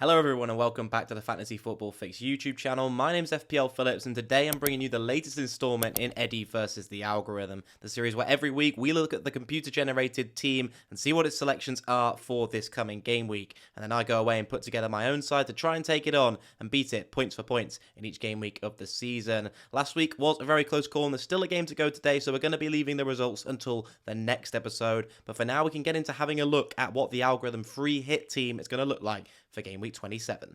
Hello everyone and welcome back to the Fantasy Football Fix YouTube channel. My name's FPL Phillips and today I'm bringing you the latest installment in Eddie versus the Algorithm, the series where every week we look at the computer-generated team and see what its selections are for this coming game week. And then I go away and put together my own side to try and take it on and beat it points for points in each game week of the season. Last week was a very close call and there's still a game to go today, so we're going to be leaving the results until the next episode. But for now we can get into having a look at what the Algorithm free hit team is going to look like for game week 27.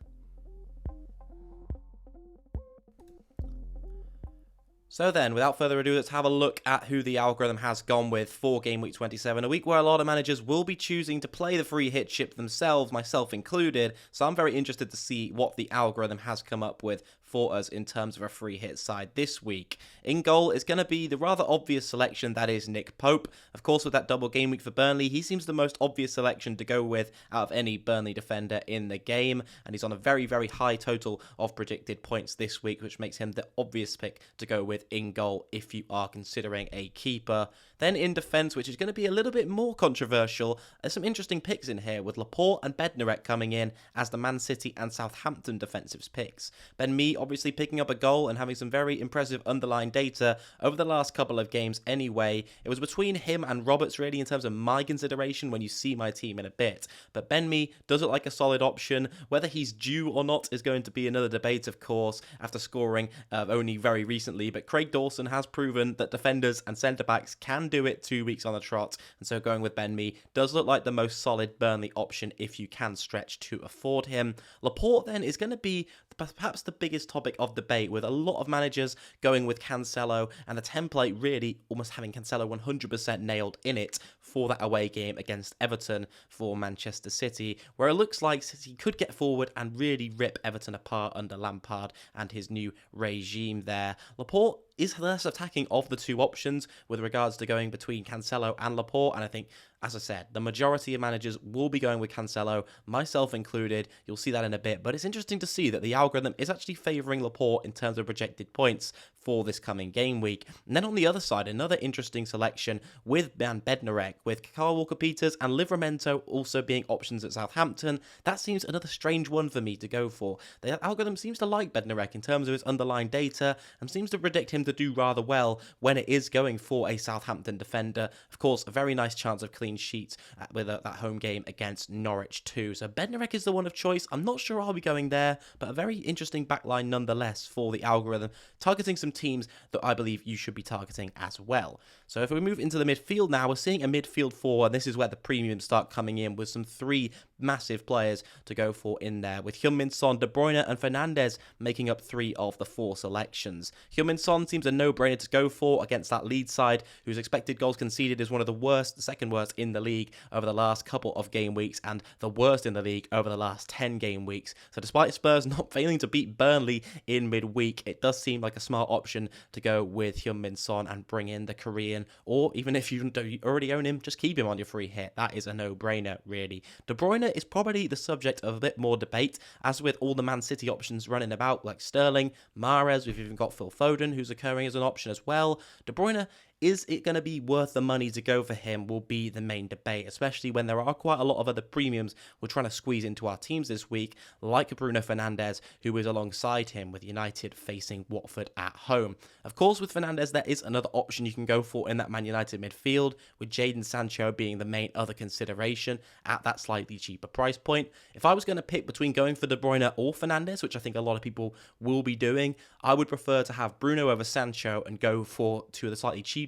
So then, without further ado, let's have a look at who the Algorithm has gone with for game week 27, a week where a lot of managers will be choosing to play the free hit chip themselves, myself included, so I'm very interested to see what the Algorithm has come up with for us in terms of a free hit side this week. In goal is going to be the rather obvious selection that is Nick Pope. Of course, with that double game week for Burnley, he seems the most obvious selection to go with out of any Burnley defender in the game, and he's on a very, very high total of predicted points this week, which makes him the obvious pick to go with in goal if you are considering a keeper. Then in defence, which is going to be a little bit more controversial, there's some interesting picks in here with Laporte and Bednarek coming in as the Man City and Southampton defensives picks. Ben Mee obviously picking up a goal and having some very impressive underlying data over the last couple of games anyway. It was between him and Roberts really in terms of my consideration when you see my team in a bit. But Ben Mee does look like a solid option. Whether he's due or not is going to be another debate, of course, after scoring only very recently. But Craig Dawson has proven that defenders and centre-backs can do it 2 weeks on the trot. And so going with Ben Mee does look like the most solid Burnley option if you can stretch to afford him. Laporte then is going to be perhaps the biggest topic of debate, with a lot of managers going with Cancelo and the template really almost having Cancelo 100% nailed in it for that away game against Everton for Manchester City, where it looks like City could get forward and really rip Everton apart under Lampard and his new regime there. Laporte is the less attacking of the two options with regards to going between Cancelo and Laporte, and I think, as I said, the majority of managers will be going with Cancelo, myself included. You'll see that in a bit, but it's interesting to see that the Algorithm is actually favouring Laporte in terms of projected points for this coming game week. And then on the other side, another interesting selection with Van Bednarek, with Kyle Walker-Peters and Livramento also being options at Southampton. That seems another strange one for me to go for. The Algorithm seems to like Bednarek in terms of his underlying data and seems to predict him to do rather well when it is going for a Southampton defender. Of course, a very nice chance of clean sheets with that home game against Norwich too. So Bednarek is the one of choice. I'm not sure I'll be going there, but a very interesting backline nonetheless for the Algorithm, targeting some teams that I believe you should be targeting as well. So if we move into the midfield now, we're seeing a midfield four, and this is where the premiums start coming in with some three massive players to go for in there, with Heung-min Son, De Bruyne and Fernandes making up three of the four selections. Heung-min Son seems a no-brainer to go for against that Leeds side, whose expected goals conceded is one of the worst, the second worst in the league over the last couple of game weeks, and the worst in the league over the last 10 game weeks. So despite Spurs not failing to beat Burnley in midweek, it does seem like a smart option to go with Heung-min Son and bring in the Korean, or even if you already own him, just keep him on your free hit. That is a no-brainer, really. De Bruyne is probably the subject of a bit more debate, as with all the Man City options running about, like Sterling, Mahrez, we've even got Phil Foden, who's occurring as an option as well. De Bruyne, is it going to be worth the money to go for him, will be the main debate, especially when there are quite a lot of other premiums we're trying to squeeze into our teams this week, like Bruno Fernandes, who is alongside him with United facing Watford at home. Of course, with Fernandes, there is another option you can go for in that Man United midfield, with Jadon Sancho being the main other consideration at that slightly cheaper price point. If I was going to pick between going for De Bruyne or Fernandes, which I think a lot of people will be doing, I would prefer to have Bruno over Sancho and go for two of the slightly cheaper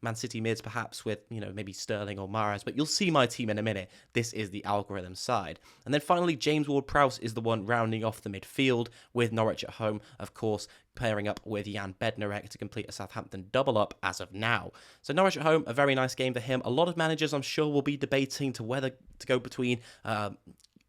Man City mids, perhaps with, maybe Sterling or Mahrez, but you'll see my team in a minute. This is the Algorithm side. And then finally, James Ward-Prowse is the one rounding off the midfield with Norwich at home, of course, pairing up with Jan Bednarek to complete a Southampton double up as of now. So Norwich at home, a very nice game for him. A lot of managers, I'm sure, will be debating to whether to go between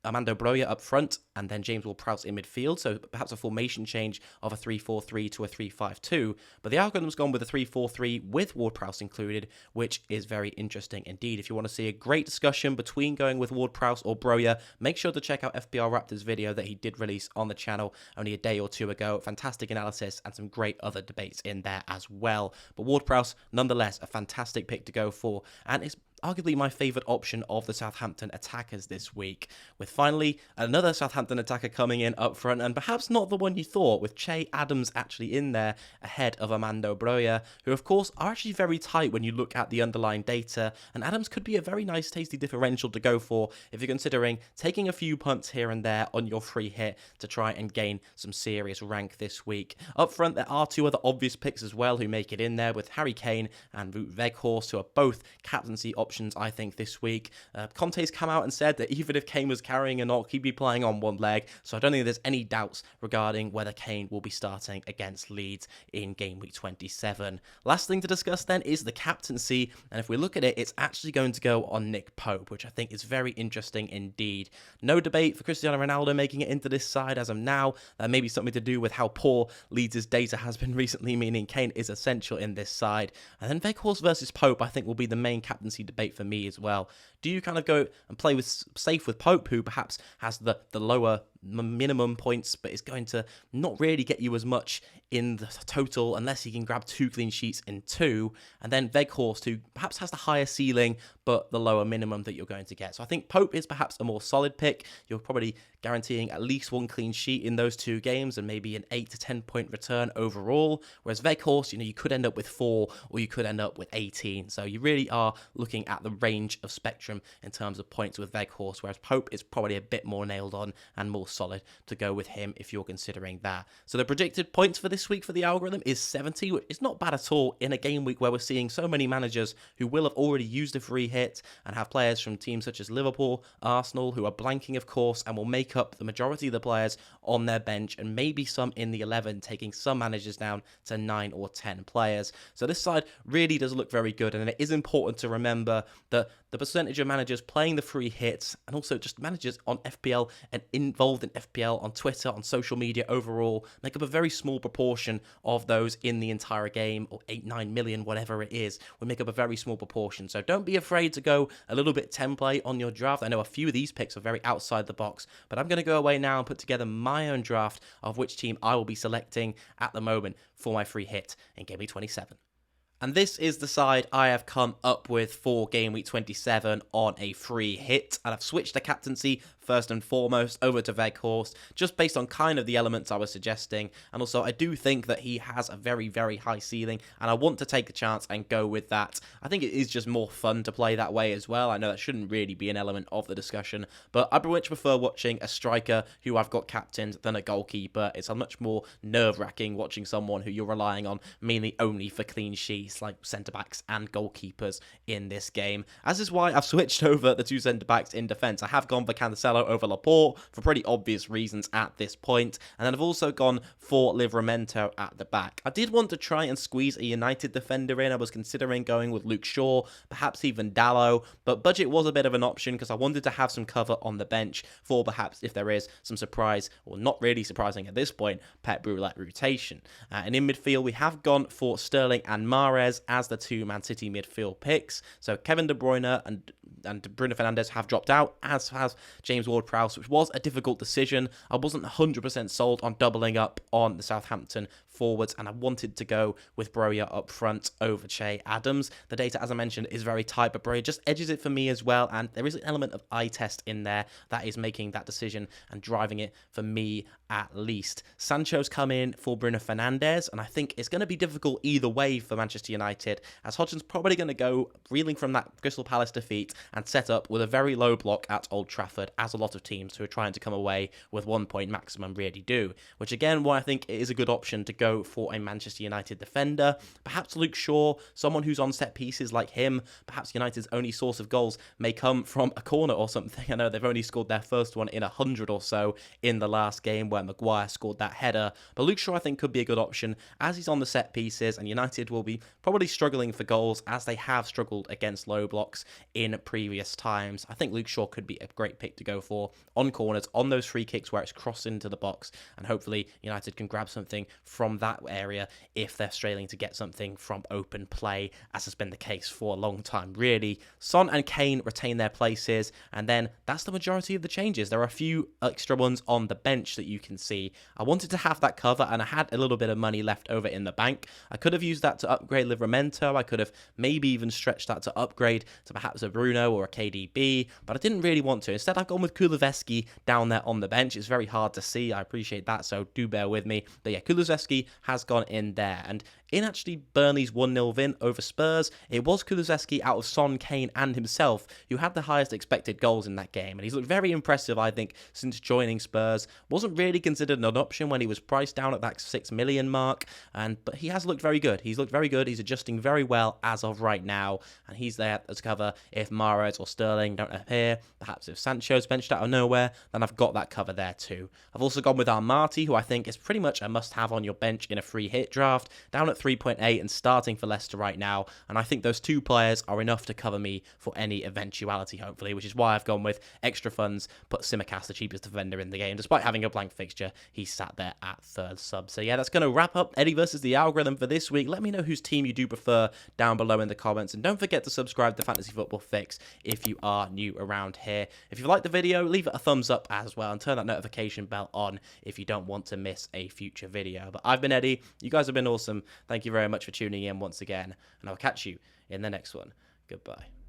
Armando Broja up front and then James Ward-Prowse in midfield, so perhaps a formation change of a 3-4-3 to a 3-5-2, but the Algorithm's gone with a 3-4-3 with Ward-Prowse included, which is very interesting indeed. If you want to see a great discussion between going with Ward-Prowse or Broja, make sure to check out FPL Raptor's video that he did release on the channel only a day or two ago. Fantastic analysis and some great other debates in there as well. But Ward-Prowse, nonetheless, a fantastic pick to go for, and it's arguably my favourite option of the Southampton attackers this week, with finally another Southampton attacker coming in up front, and perhaps not the one you thought, with Che Adams actually in there ahead of Armando Broja, who of course are actually very tight when you look at the underlying data, and Adams could be a very nice tasty differential to go for if you're considering taking a few punts here and there on your free hit to try and gain some serious rank this week. Up front, there are two other obvious picks as well who make it in there, with Harry Kane and Wout Weghorst, who are both captaincy options, I think, this week. Conte's come out and said that even if Kane was carrying a knock, he'd be playing on one leg, so I don't think there's any doubts regarding whether Kane will be starting against Leeds in game week 27. Last thing to discuss then is the captaincy, and if we look at it, it's actually going to go on Nick Pope, which I think is very interesting indeed. No debate for Cristiano Ronaldo making it into this side as of now. That may be something to do with how poor Leeds' data has been recently, meaning Kane is essential in this side. And then Weghorst versus Pope, I think, will be the main captaincy debate for me as well. Do you kind of go and play safe with Pope, who perhaps has the lower minimum points, but is going to not really get you as much in the total unless he can grab 2 clean sheets in 2, and then Weghorst, who perhaps has the higher ceiling but the lower minimum that you're going to get. So I think Pope is perhaps a more solid pick. You're probably guaranteeing at least 1 clean sheet in those 2 games and maybe an 8 to 10 point return overall, whereas Weghorst, you could end up with 4 or you could end up with 18. So you really are looking at the range of spectrum in terms of points with Weghorst, whereas Pope is probably a bit more nailed on and more solid to go with him if you're considering that. So the predicted points for this week for the algorithm is 70, which is not bad at all in a game week where we're seeing so many managers who will have already used a free hit and have players from teams such as Liverpool, Arsenal, who are blanking of course, and will make up the majority of the players on their bench, and maybe some in the 11, taking some managers down to 9 or 10 players. So this side really does look very good, and it is important to remember that the percentage of managers playing the free hits, and also just managers on FPL and involved in FPL on Twitter, on social media overall, make up a very small proportion of those in the entire game, or 8-9 million, whatever it is, will make up a very small proportion. So don't be afraid to go a little bit template on your draft. I know a few of these picks are very outside the box, but I'm going to go away now and put together my own draft of which team I will be selecting at the moment for my free hit in Game Week 27. And this is the side I have come up with for Game Week 27 on a free hit. And I've switched the captaincy first and foremost over to Weghorst, just based on kind of the elements I was suggesting. And also, I do think that he has a very, very high ceiling, and I want to take a chance and go with that. I think it is just more fun to play that way as well. I know that shouldn't really be an element of the discussion, but I much prefer watching a striker who I've got captained than a goalkeeper. It's a much more nerve-wracking watching someone who you're relying on mainly only for clean sheets, like centre-backs and goalkeepers in this game. As is why I've switched over the 2 centre-backs in defence. I have gone for Cancelo over Laporte for pretty obvious reasons at this point, and then I've also gone for Livramento at the back. I did want to try and squeeze a United defender in. I was considering going with Luke Shaw, perhaps even Dalot, but budget was a bit of an option because I wanted to have some cover on the bench for perhaps if there is some surprise, or not really surprising at this point, Pep Roulette rotation. And in midfield, we have gone for Sterling and Mahrez as the 2 Man City midfield picks. So Kevin De Bruyne and Bruno Fernandes have dropped out, as has James Ward-Prowse, which was a difficult decision. I wasn't 100% sold on doubling up on the Southampton forwards, and I wanted to go with Broja up front over Che Adams. The data, as I mentioned, is very tight, but Broja just edges it for me as well, and there is an element of eye test in there that is making that decision and driving it for me at least. Sancho's come in for Bruno Fernandes, and I think it's going to be difficult either way for Manchester United, as Hodgson's probably going to go reeling from that Crystal Palace defeat and set up with a very low block at Old Trafford, as a lot of teams who are trying to come away with 1 point maximum really do, which again, why I think it is a good option to go for a Manchester United defender. Perhaps Luke Shaw, someone who's on set pieces like him. Perhaps United's only source of goals may come from a corner or something. I know they've only scored their first one in 100 or so in the last game where Maguire scored that header, but Luke Shaw I think could be a good option as he's on the set pieces, and United will be probably struggling for goals as they have struggled against low blocks in previous times. I think Luke Shaw could be a great pick to go for on corners, on those free kicks where it's crossed into the box, and hopefully United can grab something from around that area if they're struggling to get something from open play, as has been the case for a long time, really. Son and Kane retain their places, and then that's the majority of the changes. There are a few extra ones on the bench that you can see. I wanted to have that cover, and I had a little bit of money left over in the bank. I could have used that to upgrade Livramento. I could have maybe even stretched that to upgrade to perhaps a Bruno or a KDB, but I didn't really want to. Instead, I've gone with Kulusevski down there on the bench. It's very hard to see. I appreciate that, so do bear with me. But yeah, Kulusevski has gone in there, and in actually Burnley's 1-0 win over Spurs, it was Kulusevski out of Son, Kane and himself who had the highest expected goals in that game, and he's looked very impressive, I think, since joining Spurs. Wasn't really considered an option when he was priced down at that 6 million mark, but he has looked very good. He's looked very good. He's adjusting very well as of right now, and he's there as cover if Mahrez or Sterling don't appear. Perhaps if Sancho's benched out of nowhere, then I've got that cover there too. I've also gone with Armati, who I think is pretty much a must-have on your bench in a free hit draft, down at 3.8 and starting for Leicester right now, and I think those two players are enough to cover me for any eventuality, hopefully, which is why I've gone with extra funds, put Tsimikas, the cheapest defender in the game. Despite having a blank fixture, he sat there at third sub. So yeah, that's going to wrap up Eddie versus the algorithm for this week. Let me know whose team you do prefer down below in the comments, and don't forget to subscribe to Fantasy Football Fix if you are new around here. If you liked the video, leave it a thumbs up as well, and turn that notification bell on if you don't want to miss a future video. But I've been Eddie. You guys have been awesome. Thank you very much for tuning in once again, and I'll catch you in the next one. Goodbye.